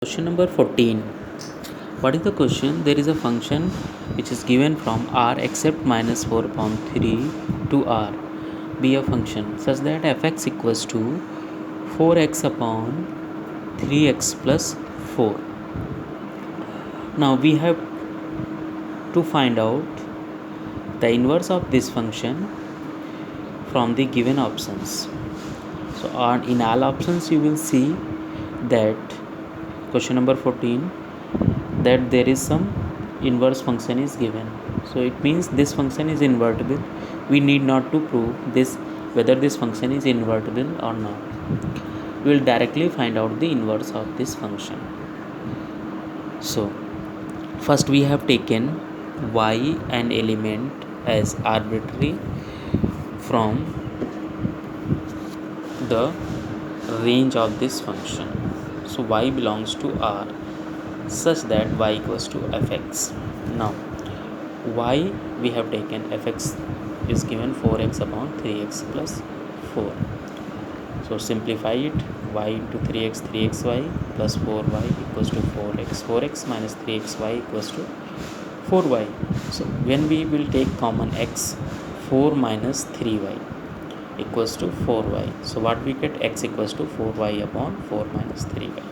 Question number 14. What is the question? There is a function which is given from r except minus 4 upon 3 to r be a function such that fx equals to 4x upon 3x plus 4. Now we have to find out the inverse of this function from the given options. So in all options you will see that question number 14 that there is some inverse function is given. So it means this function is invertible. We need not to prove this whether this function is invertible or not. We will directly find out the inverse of this function. So first we have taken y an element as arbitrary from the range of this function. So y belongs to r such that y equals to fx. Now y we have taken fx is given 4x upon 3x plus 4. So simplify it, y into 3x 3xy plus 4y equals to 4x. 4x minus 3xy equals to 4y. So when we will take common x, 4 minus 3y equals to 4y. So what we get, x equals to 4y upon 4 minus 3y.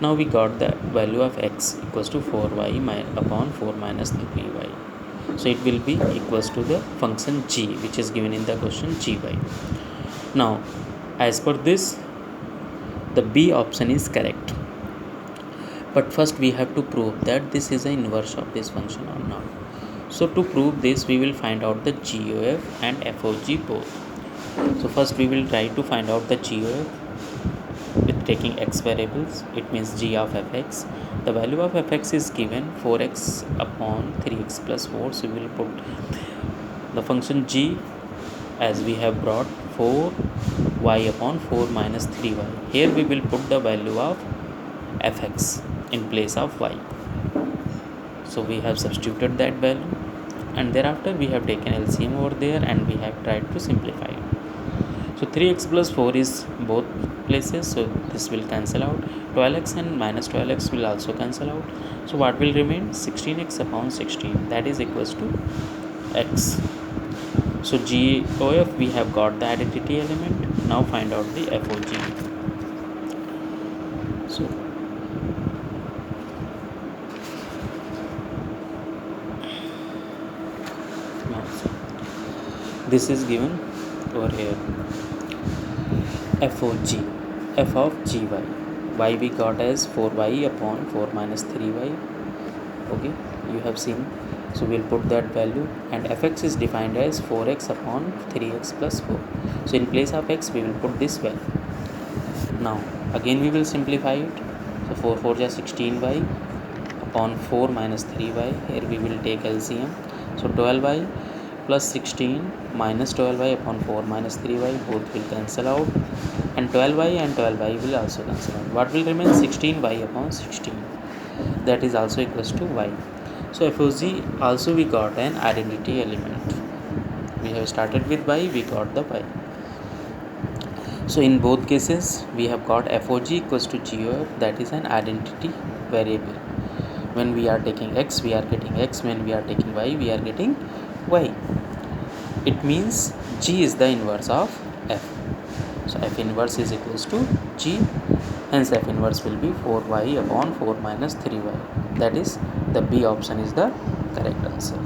Now we got the value of x equals to 4y upon 4 minus 3y. So it will be equals to the function g which is given in the question gy. Now as per this the B option is correct. But first we have to prove that this is an inverse of this function or not. So to prove this we will find out the GOF and FOG both. So first we will try to find out the GOF with taking x variables. It means g of fx. The value of fx is given 4x upon 3x plus 4. So we will put the function g as we have brought 4y upon 4 minus 3y. Here we will put the value of fx in place of y. So we have substituted that value and thereafter we have taken LCM over there and we have tried to simplify it. So 3x plus 4 is both places, so this will cancel out. 12x and minus 12x will also cancel out. So what will remain? 16x upon 16, that is equals to x. So GOF we have got the identity element. Now find out the FOG. So this is given over here. FOG, f of gy. Y we got as 4y upon 4 minus 3y. Okay, you have seen. So we'll put that value and fx is defined as 4x upon 3x plus 4. So in place of x we will put this value. Now again we will simplify it. So 4 4 is 16y upon 4 minus 3y. Here we will take LCM. So 12y plus 16 minus 12y upon 4 minus 3y, both will cancel out, and 12y will also cancel out. What will remain? 16y upon 16, that is also equals to y. So FOG also we got an identity element. We have started with y, we got the y. So in both cases we have got FOG equals to GOF, that is an identity variable. When we are taking x we are getting x, when we are taking y we are getting y. It means g is the inverse of f. So f inverse is equals to g, hence f inverse will be 4y upon 4 minus 3y. That is the B option is the correct answer.